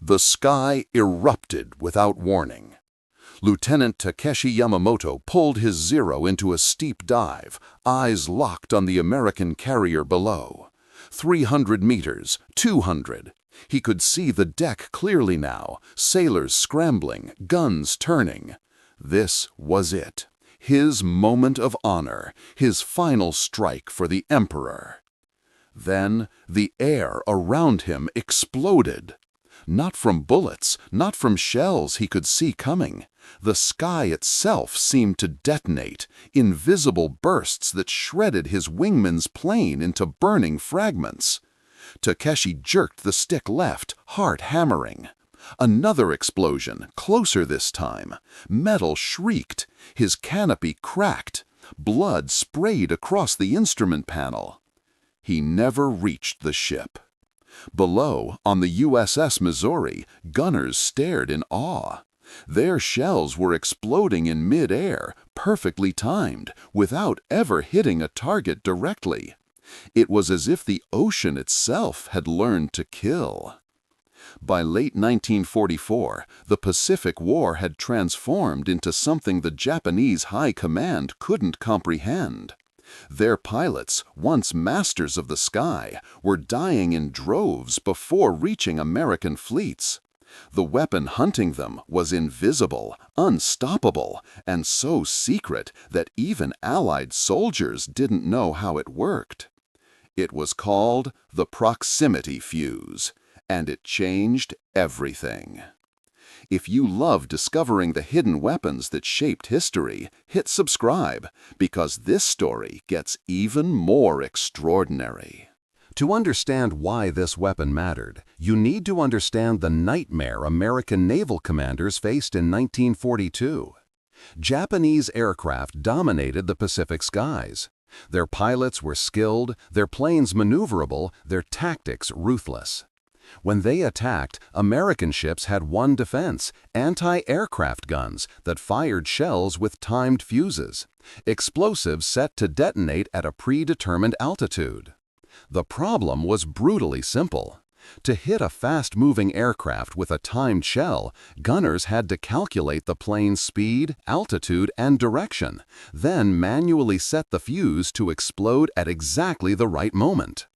The sky erupted without warning. Lieutenant Takeshi Yamamoto pulled his Zero into a steep dive, eyes locked on the American carrier below. 300 meters, 200. He could see the deck clearly now, sailors scrambling, guns turning. This was it. His moment of honor, his final strike for the Emperor. Then the air around him exploded. Not from bullets, not from shells he could see coming. The sky itself seemed to detonate, invisible bursts that shredded his wingman's plane into burning fragments. Takeshi jerked the stick left, heart hammering. Another explosion, closer this time. Metal shrieked, his canopy cracked. Blood sprayed across the instrument panel. He never reached the ship. Below, on the USS Missouri, gunners stared in awe. Their shells were exploding in mid-air, perfectly timed, without ever hitting a target directly. It was as if the ocean itself had learned to kill. By late 1944, the Pacific War had transformed into something the Japanese High Command couldn't comprehend. Their pilots, once masters of the sky, were dying in droves before reaching American fleets. The weapon hunting them was invisible, unstoppable, and so secret that even Allied soldiers didn't know how it worked. It was called the proximity fuse, and it changed everything. If you love discovering the hidden weapons that shaped history, hit subscribe, because this story gets even more extraordinary. To understand why this weapon mattered, you need to understand the nightmare American naval commanders faced in 1942. Japanese aircraft dominated the Pacific skies. Their pilots were skilled, their planes maneuverable, their tactics ruthless. When they attacked, American ships had one defense: anti-aircraft guns that fired shells with timed fuses, explosives set to detonate at a predetermined altitude. The problem was brutally simple. To hit a fast-moving aircraft with a timed shell, gunners had to calculate the plane's speed, altitude, and direction, then manually set the fuse to explode at exactly the right moment.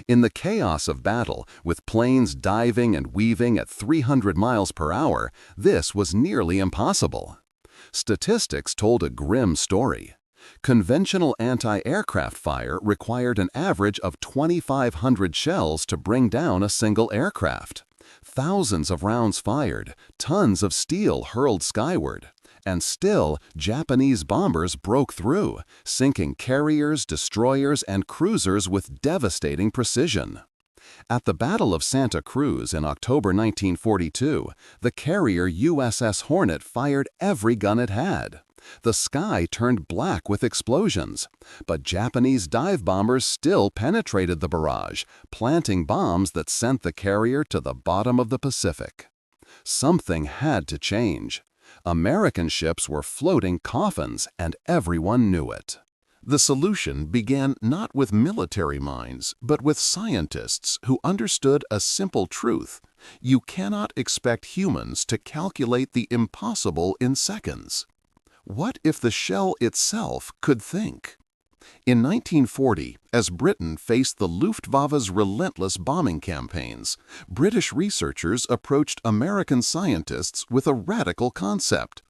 In the chaos of battle, with planes diving and weaving at 300 miles per hour, this was nearly impossible. Statistics told a grim story. Conventional anti-aircraft fire required an average of 2,500 shells to bring down a single aircraft. Thousands of rounds fired, tons of steel hurled skyward. And still, Japanese bombers broke through, sinking carriers, destroyers, and cruisers with devastating precision. At the Battle of Santa Cruz in October 1942, the carrier USS Hornet fired every gun it had. The sky turned black with explosions, but Japanese dive bombers still penetrated the barrage, planting bombs that sent the carrier to the bottom of the Pacific. Something had to change. American ships were floating coffins, and everyone knew it. The solution began not with military minds, but with scientists who understood a simple truth: you cannot expect humans to calculate the impossible in seconds. What if the shell itself could think? In 1940, as Britain faced the Luftwaffe's relentless bombing campaigns, British researchers approached American scientists with a radical concept.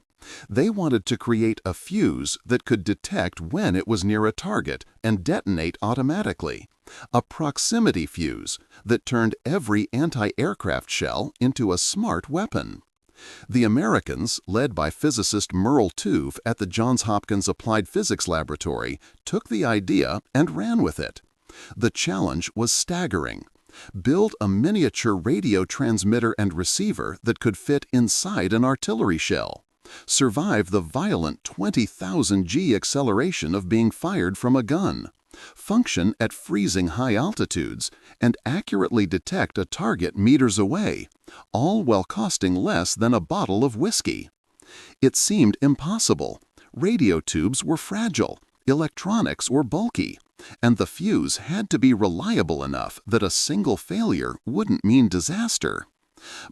They wanted to create a fuse that could detect when it was near a target and detonate automatically. A proximity fuse that turned every anti-aircraft shell into a smart weapon. The Americans, led by physicist Merle Tuve at the Johns Hopkins Applied Physics Laboratory, took the idea and ran with it. The challenge was staggering. Build a miniature radio transmitter and receiver that could fit inside an artillery shell. Survive the violent 20,000 G acceleration of being fired from a gun. Function at freezing high altitudes, and accurately detect a target meters away, all while costing less than a bottle of whiskey. It seemed impossible. Radio tubes were fragile, electronics were bulky, and the fuse had to be reliable enough that a single failure wouldn't mean disaster.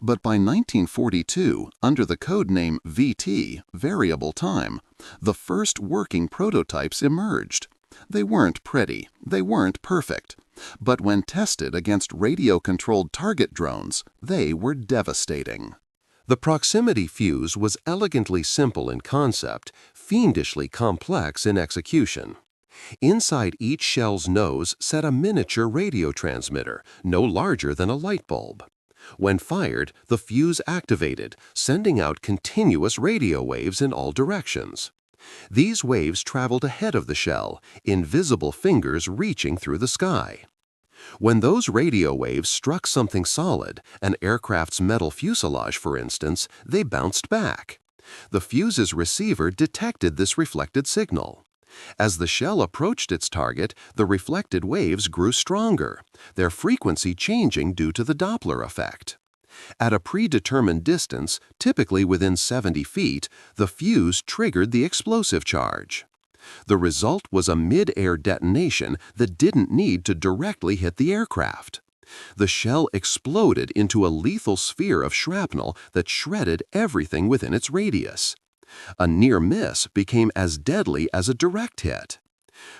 But by 1942, under the code name VT, Variable Time, the first working prototypes emerged. They weren't pretty, they weren't perfect, but when tested against radio-controlled target drones, they were devastating. The proximity fuse was elegantly simple in concept, fiendishly complex in execution. Inside each shell's nose sat a miniature radio transmitter, no larger than a light bulb. When fired, the fuse activated, sending out continuous radio waves in all directions. These waves traveled ahead of the shell, invisible fingers reaching through the sky. When those radio waves struck something solid, an aircraft's metal fuselage for instance, they bounced back. The fuse's receiver detected this reflected signal. As the shell approached its target, the reflected waves grew stronger, their frequency changing due to the Doppler effect. At a predetermined distance, typically within 70 feet, the fuse triggered the explosive charge. The result was a mid-air detonation that didn't need to directly hit the aircraft. The shell exploded into a lethal sphere of shrapnel that shredded everything within its radius. A near miss became as deadly as a direct hit.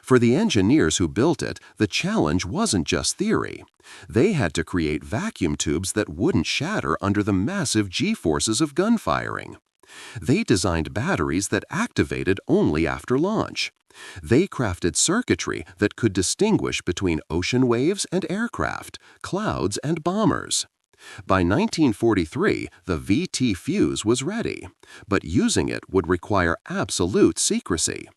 For the engineers who built it, the challenge wasn't just theory. They had to create vacuum tubes that wouldn't shatter under the massive G-forces of gun firing. They designed batteries that activated only after launch. They crafted circuitry that could distinguish between ocean waves and aircraft, clouds and bombers. By 1943, the VT fuse was ready, but using it would require absolute secrecy.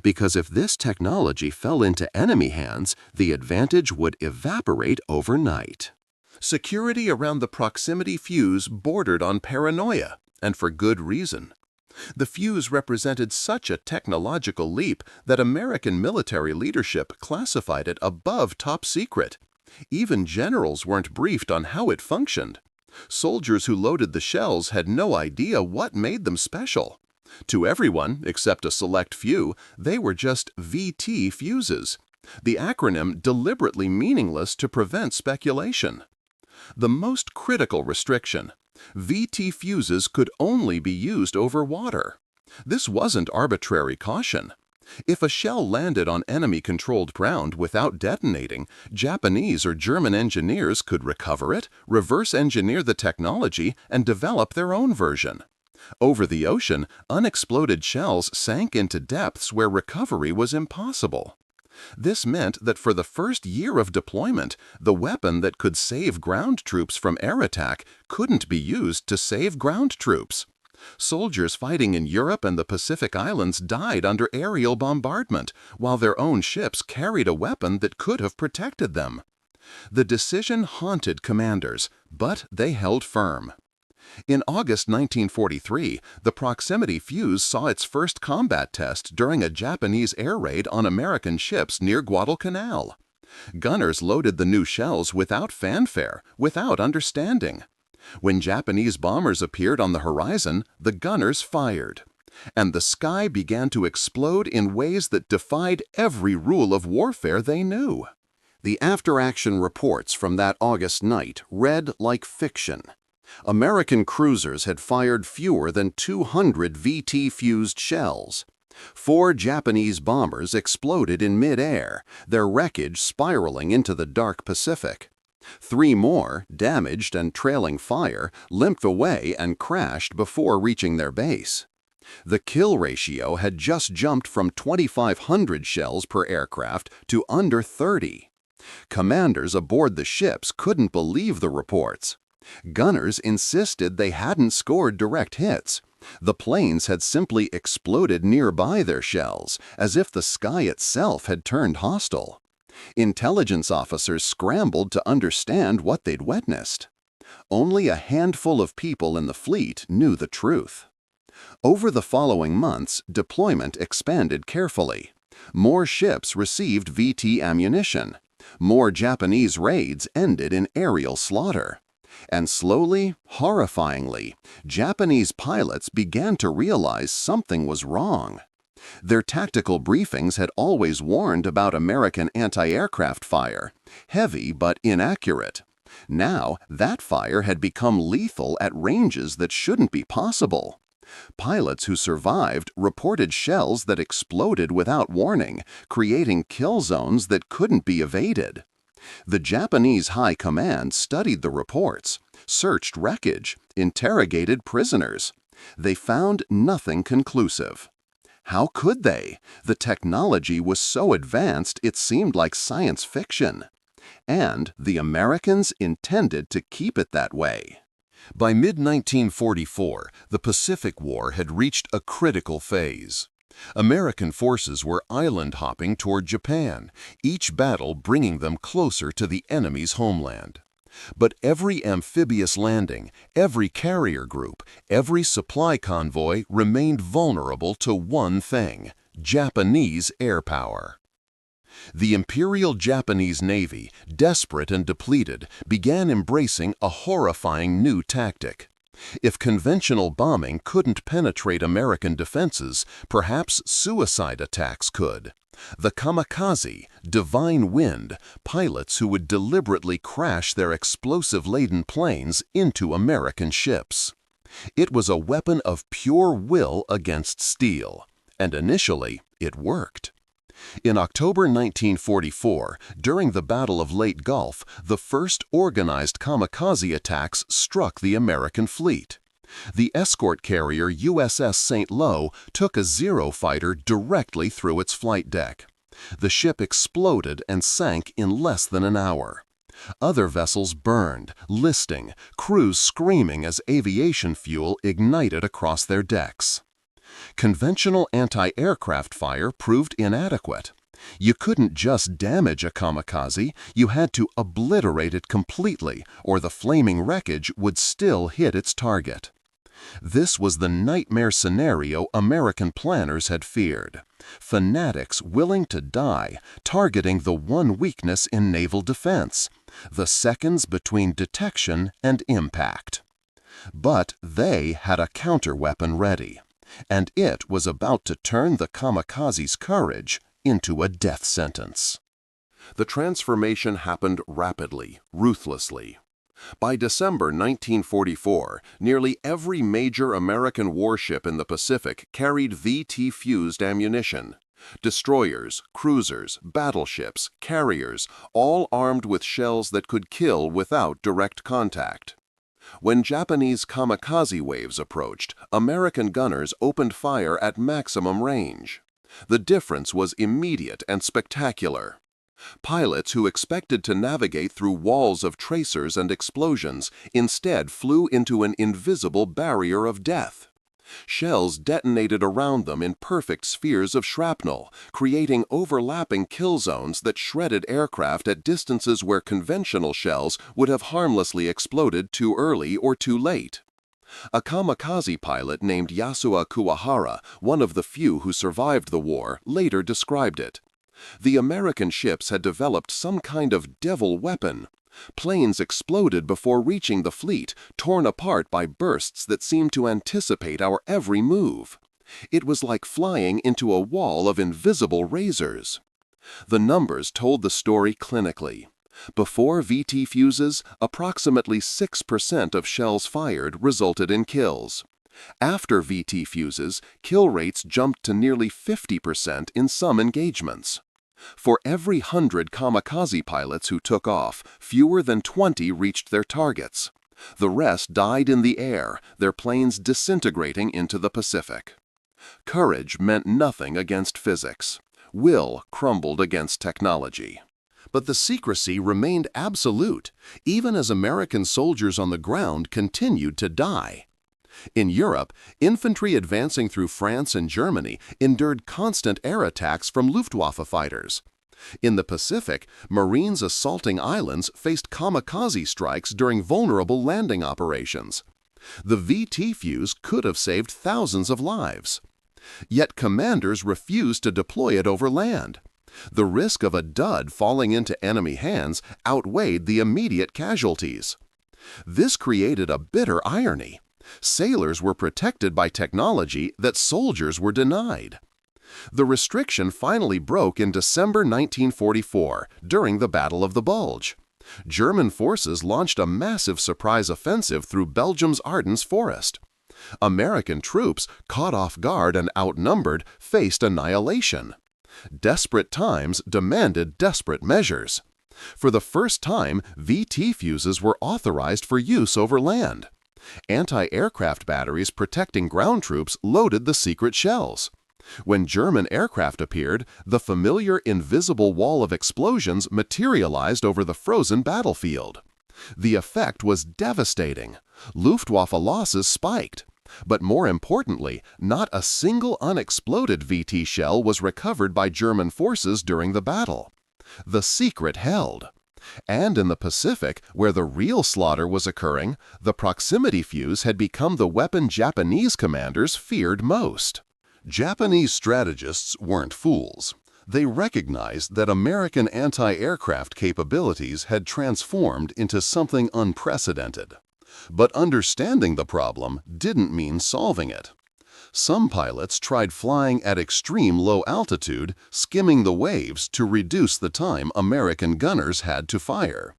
Because if this technology fell into enemy hands, the advantage would evaporate overnight. Security around the proximity fuse bordered on paranoia, and for good reason. The fuse represented such a technological leap that American military leadership classified it above top secret. Even generals weren't briefed on how it functioned. Soldiers who loaded the shells had no idea what made them special. To everyone, except a select few, they were just VT fuses, the acronym deliberately meaningless to prevent speculation. The most critical restriction: VT fuses could only be used over water. This wasn't arbitrary caution. If a shell landed on enemy-controlled ground without detonating, Japanese or German engineers could recover it, reverse engineer the technology, and develop their own version. Over the ocean, unexploded shells sank into depths where recovery was impossible. This meant that for the first year of deployment, the weapon that could save ground troops from air attack couldn't be used to save ground troops. Soldiers fighting in Europe and the Pacific Islands died under aerial bombardment, while their own ships carried a weapon that could have protected them. The decision haunted commanders, but they held firm. In August 1943, the proximity fuse saw its first combat test during a Japanese air raid on American ships near Guadalcanal. Gunners loaded the new shells without fanfare, without understanding. When Japanese bombers appeared on the horizon, the gunners fired. And the sky began to explode in ways that defied every rule of warfare they knew. The after-action reports from that August night read like fiction. American cruisers had fired fewer than 200 VT-fused shells. 4 Japanese bombers exploded in mid-air, their wreckage spiraling into the dark Pacific. 3 more, damaged and trailing fire, limped away and crashed before reaching their base. The kill ratio had just jumped from 2,500 shells per aircraft to under 30. Commanders aboard the ships couldn't believe the reports. Gunners insisted they hadn't scored direct hits. The planes had simply exploded nearby their shells, as if the sky itself had turned hostile. Intelligence officers scrambled to understand what they'd witnessed. Only a handful of people in the fleet knew the truth. Over the following months, deployment expanded carefully. More ships received VT ammunition. More Japanese raids ended in aerial slaughter. And slowly, horrifyingly, Japanese pilots began to realize something was wrong. Their tactical briefings had always warned about American anti-aircraft fire, heavy but inaccurate. Now, that fire had become lethal at ranges that shouldn't be possible. Pilots who survived reported shells that exploded without warning, creating kill zones that couldn't be evaded. The Japanese High Command studied the reports, searched wreckage, interrogated prisoners. They found nothing conclusive. How could they? The technology was so advanced it seemed like science fiction. And the Americans intended to keep it that way. By mid-1944, the Pacific War had reached a critical phase. American forces were island-hopping toward Japan, each battle bringing them closer to the enemy's homeland. But every amphibious landing, every carrier group, every supply convoy remained vulnerable to one thing: Japanese air power. The Imperial Japanese Navy, desperate and depleted, began embracing a horrifying new tactic. If conventional bombing couldn't penetrate American defenses, perhaps suicide attacks could. The kamikaze, divine wind, pilots who would deliberately crash their explosive-laden planes into American ships. It was a weapon of pure will against steel, and initially it worked. In October 1944, during the Battle of Leyte Gulf, the first organized kamikaze attacks struck the American fleet. The escort carrier USS St. Lo took a Zero fighter directly through its flight deck. The ship exploded and sank in less than an hour. Other vessels burned, listing, crews screaming as aviation fuel ignited across their decks. Conventional anti-aircraft fire proved inadequate. You couldn't just damage a kamikaze, you had to obliterate it completely, or the flaming wreckage would still hit its target. This was the nightmare scenario American planners had feared. Fanatics willing to die, targeting the one weakness in naval defense: the seconds between detection and impact. But they had a counterweapon ready, and it was about to turn the kamikaze's courage into a death sentence. The transformation happened rapidly, ruthlessly. By December 1944, nearly every major American warship in the Pacific carried VT-fused ammunition. Destroyers, cruisers, battleships, carriers, all armed with shells that could kill without direct contact. When Japanese kamikaze waves approached, American gunners opened fire at maximum range. The difference was immediate and spectacular. Pilots who expected to navigate through walls of tracers and explosions instead flew into an invisible barrier of death. Shells detonated around them in perfect spheres of shrapnel, creating overlapping kill zones that shredded aircraft at distances where conventional shells would have harmlessly exploded too early or too late. A kamikaze pilot named Yasuo Kuwahara, one of the few who survived the war, later described it. The American ships had developed some kind of devil weapon. Planes exploded before reaching the fleet, torn apart by bursts that seemed to anticipate our every move. It was like flying into a wall of invisible razors. The numbers told the story clinically. Before VT fuses, approximately 6% of shells fired resulted in kills. After VT fuses, kill rates jumped to nearly 50% in some engagements. For every 100 kamikaze pilots who took off, fewer than 20 reached their targets. The rest died in the air, their planes disintegrating into the Pacific. Courage meant nothing against physics. Will crumbled against technology. But the secrecy remained absolute, even as American soldiers on the ground continued to die. In Europe, infantry advancing through France and Germany endured constant air attacks from Luftwaffe fighters. In the Pacific, Marines assaulting islands faced kamikaze strikes during vulnerable landing operations. The VT fuse could have saved thousands of lives. Yet commanders refused to deploy it over land. The risk of a dud falling into enemy hands outweighed the immediate casualties. This created a bitter irony. Sailors were protected by technology that soldiers were denied. The restriction finally broke in December 1944 during the Battle of the Bulge. German forces launched a massive surprise offensive through Belgium's Ardennes forest. American troops, caught off guard and outnumbered, faced annihilation. Desperate times demanded desperate measures. For the first time, VT fuses were authorized for use over land. Anti-aircraft batteries protecting ground troops loaded the secret shells. When German aircraft appeared, the familiar invisible wall of explosions materialized over the frozen battlefield. The effect was devastating. Luftwaffe losses spiked. But more importantly, not a single unexploded VT shell was recovered by German forces during the battle. The secret held. And in the Pacific, where the real slaughter was occurring, the proximity fuse had become the weapon Japanese commanders feared most. Japanese strategists weren't fools. They recognized that American anti-aircraft capabilities had transformed into something unprecedented. But understanding the problem didn't mean solving it. Some pilots tried flying at extreme low altitude, skimming the waves to reduce the time American gunners had to fire.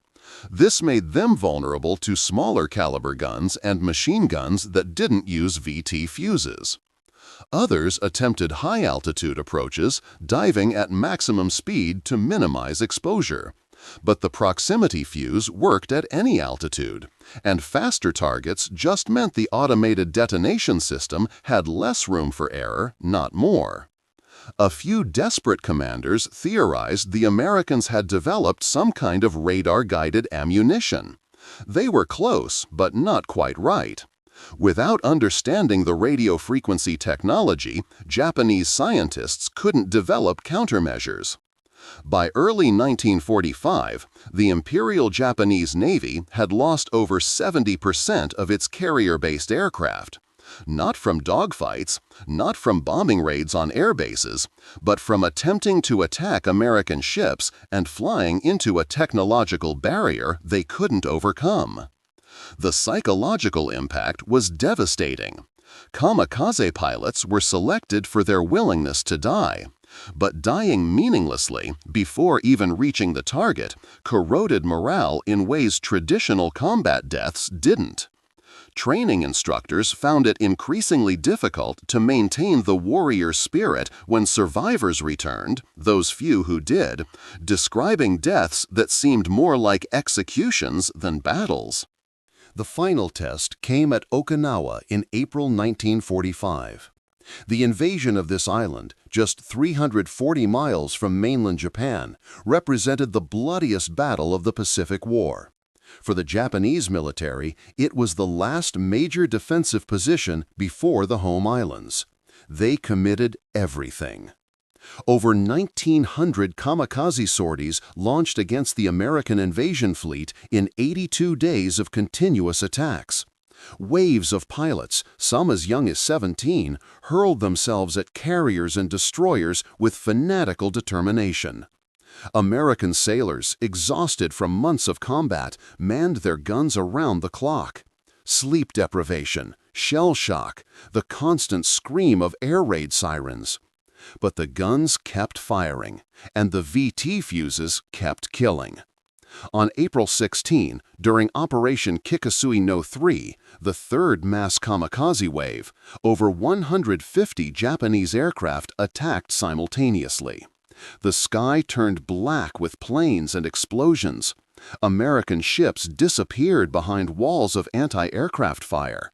This made them vulnerable to smaller caliber guns and machine guns that didn't use VT fuses. Others attempted high-altitude approaches, diving at maximum speed to minimize exposure. But the proximity fuse worked at any altitude, and faster targets just meant the automated detonation system had less room for error, not more. A few desperate commanders theorized the Americans had developed some kind of radar-guided ammunition. They were close, but not quite right. Without understanding the radio frequency technology, Japanese scientists couldn't develop countermeasures. By early 1945, the Imperial Japanese Navy had lost over 70% of its carrier-based aircraft. Not from dogfights, not from bombing raids on air bases, but from attempting to attack American ships and flying into a technological barrier they couldn't overcome. The psychological impact was devastating. Kamikaze pilots were selected for their willingness to die, but dying meaninglessly before even reaching the target corroded morale in ways traditional combat deaths didn't. Training instructors found it increasingly difficult to maintain the warrior spirit when survivors returned, those few who did, describing deaths that seemed more like executions than battles. The final test came at Okinawa in April 1945. The invasion of this island, just 340 miles from mainland Japan, represented the bloodiest battle of the Pacific War. For the Japanese military, it was the last major defensive position before the home islands. They committed everything. Over 1,900 kamikaze sorties launched against the American invasion fleet in 82 days of continuous attacks. Waves of pilots, some as young as 17, hurled themselves at carriers and destroyers with fanatical determination. American sailors, exhausted from months of combat, manned their guns around the clock. Sleep deprivation, shell shock, the constant scream of air raid sirens. But the guns kept firing, and the VT fuses kept killing. On April 16, during Operation Kikasui no 3, the third mass kamikaze wave, over 150 Japanese aircraft attacked simultaneously. The sky turned black with planes and explosions. American ships disappeared behind walls of anti-aircraft fire.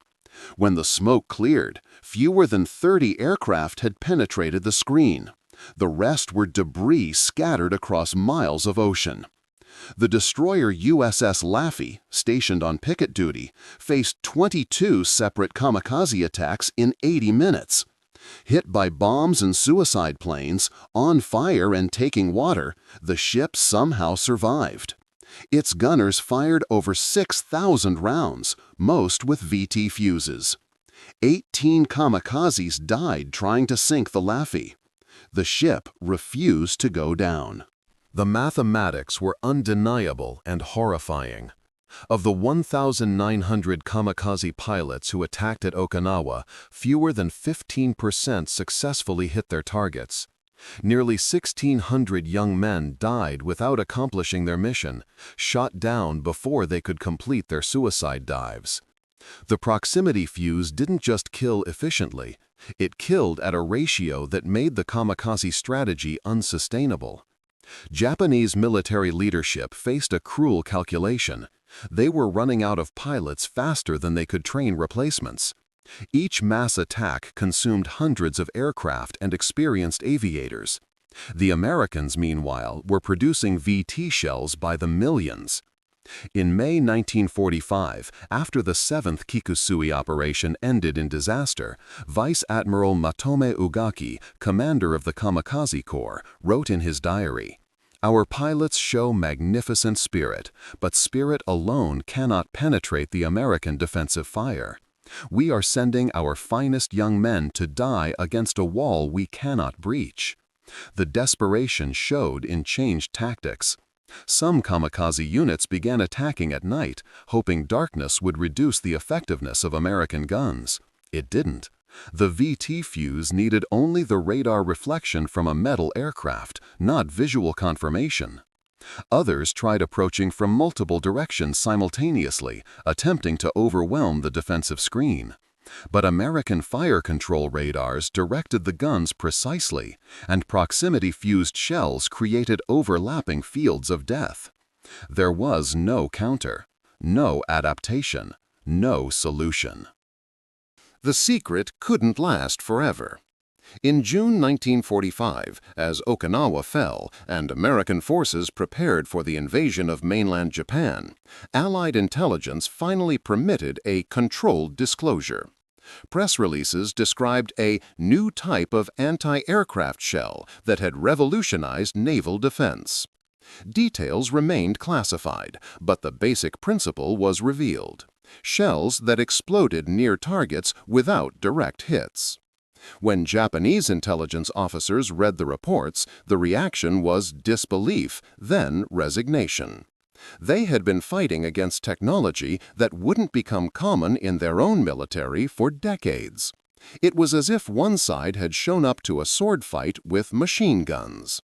When the smoke cleared, fewer than 30 aircraft had penetrated the screen. The rest were debris scattered across miles of ocean. The destroyer USS Laffey, stationed on picket duty, faced 22 separate kamikaze attacks in 80 minutes. Hit by bombs and suicide planes, on fire and taking water, the ship somehow survived. Its gunners fired over 6,000 rounds, most with VT fuses. 18 kamikazes died trying to sink the Laffey. The ship refused to go down. The mathematics were undeniable and horrifying. Of the 1,900 kamikaze pilots who attacked at Okinawa, fewer than 15% successfully hit their targets. Nearly 1,600 young men died without accomplishing their mission, shot down before they could complete their suicide dives. The proximity fuse didn't just kill efficiently, it killed at a ratio that made the kamikaze strategy unsustainable. Japanese military leadership faced a cruel calculation. They were running out of pilots faster than they could train replacements. Each mass attack consumed hundreds of aircraft and experienced aviators. The Americans, meanwhile, were producing VT shells by the millions. In May 1945, after the 7th Kikusui operation ended in disaster, Vice Admiral Matome Ugaki, commander of the Kamikaze Corps, wrote in his diary, "Our pilots show magnificent spirit, but spirit alone cannot penetrate the American defensive fire. We are sending our finest young men to die against a wall we cannot breach." The desperation showed in changed tactics. Some kamikaze units began attacking at night, hoping darkness would reduce the effectiveness of American guns. It didn't. The VT fuse needed only the radar reflection from a metal aircraft, not visual confirmation. Others tried approaching from multiple directions simultaneously, attempting to overwhelm the defensive screen. But American fire control radars directed the guns precisely, and proximity-fused shells created overlapping fields of death. There was no counter, no adaptation, no solution. The secret couldn't last forever. In June 1945, as Okinawa fell and American forces prepared for the invasion of mainland Japan, Allied intelligence finally permitted a controlled disclosure. Press releases described a new type of anti-aircraft shell that had revolutionized naval defense. Details remained classified, but the basic principle was revealed: shells that exploded near targets without direct hits. When Japanese intelligence officers read the reports, the reaction was disbelief, then resignation. They had been fighting against technology that wouldn't become common in their own military for decades. It was as if one side had shown up to a sword fight with machine guns.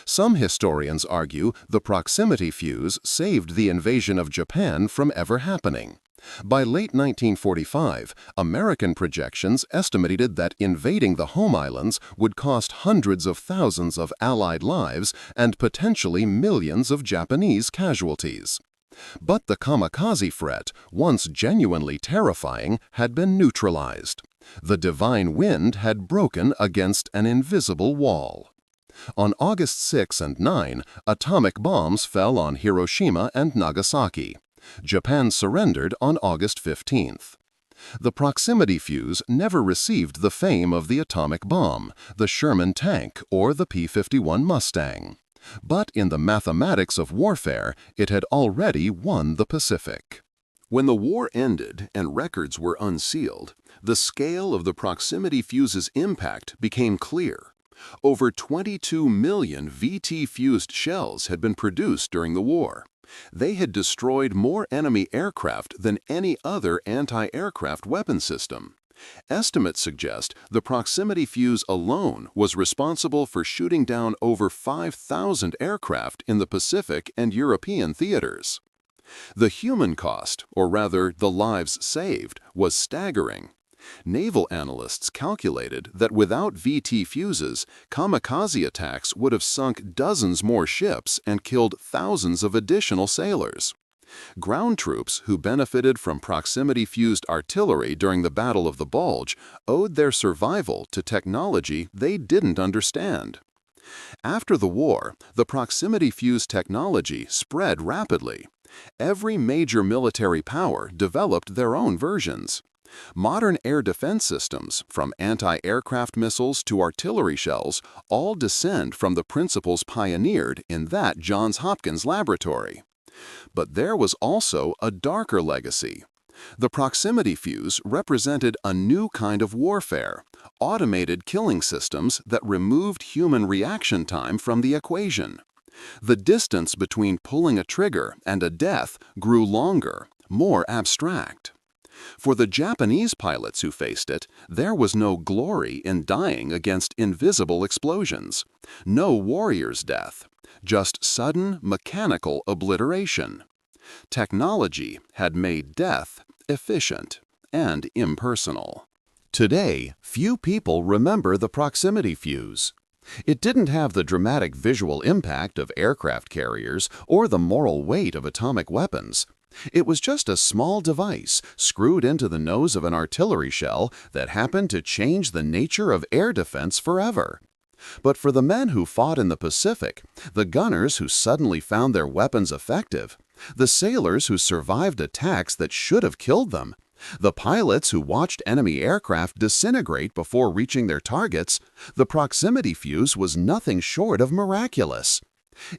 Some historians argue the proximity fuse saved the invasion of Japan from ever happening. By late 1945, American projections estimated that invading the home islands would cost hundreds of thousands of Allied lives and potentially millions of Japanese casualties. But the kamikaze threat, once genuinely terrifying, had been neutralized. The divine wind had broken against an invisible wall. On August 6 and 9, atomic bombs fell on Hiroshima and Nagasaki. Japan surrendered on August 15th. The proximity fuse never received the fame of the atomic bomb, the Sherman tank, or the P-51 Mustang. But in the mathematics of warfare, it had already won the Pacific. When the war ended and records were unsealed, the scale of the proximity fuse's impact became clear. Over 22 million VT-fused shells had been produced during the war. They had destroyed more enemy aircraft than any other anti-aircraft weapon system. Estimates suggest the proximity fuse alone was responsible for shooting down over 5,000 aircraft in the Pacific and European theaters. The human cost, or rather the lives saved, was staggering. Naval analysts calculated that without VT fuses, kamikaze attacks would have sunk dozens more ships and killed thousands of additional sailors. Ground troops who benefited from proximity-fused artillery during the Battle of the Bulge owed their survival to technology they didn't understand. After the war, the proximity-fused technology spread rapidly. Every major military power developed their own versions. Modern air defense systems, from anti-aircraft missiles to artillery shells, all descend from the principles pioneered in that Johns Hopkins laboratory. But there was also a darker legacy. The proximity fuse represented a new kind of warfare, automated killing systems that removed human reaction time from the equation. The distance between pulling a trigger and a death grew longer, more abstract. For the Japanese pilots who faced it, there was no glory in dying against invisible explosions, no warrior's death, just sudden mechanical obliteration. Technology had made death efficient and impersonal. Today, few people remember the proximity fuse. It didn't have the dramatic visual impact of aircraft carriers or the moral weight of atomic weapons. It was just a small device screwed into the nose of an artillery shell that happened to change the nature of air defense forever. But for the men who fought in the Pacific, the gunners who suddenly found their weapons effective, the sailors who survived attacks that should have killed them, the pilots who watched enemy aircraft disintegrate before reaching their targets, the proximity fuse was nothing short of miraculous.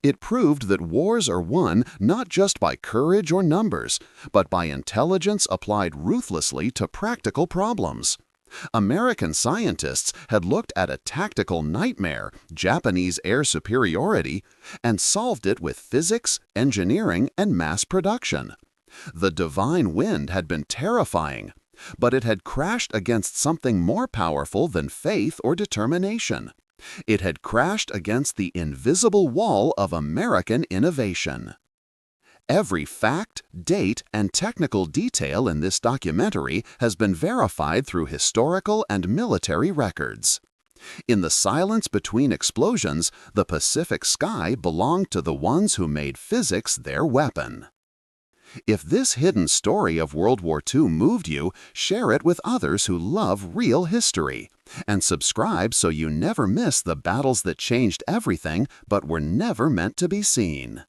It proved that wars are won not just by courage or numbers, but by intelligence applied ruthlessly to practical problems. American scientists had looked at a tactical nightmare, Japanese air superiority, and solved it with physics, engineering, and mass production. The divine wind had been terrifying, but it had crashed against something more powerful than faith or determination. It had crashed against the invisible wall of American innovation. Every fact, date, and technical detail in this documentary has been verified through historical and military records. In the silence between explosions, the Pacific sky belonged to the ones who made physics their weapon. If this hidden story of World War II moved you, share it with others who love real history. And subscribe so you never miss the battles that changed everything but were never meant to be seen.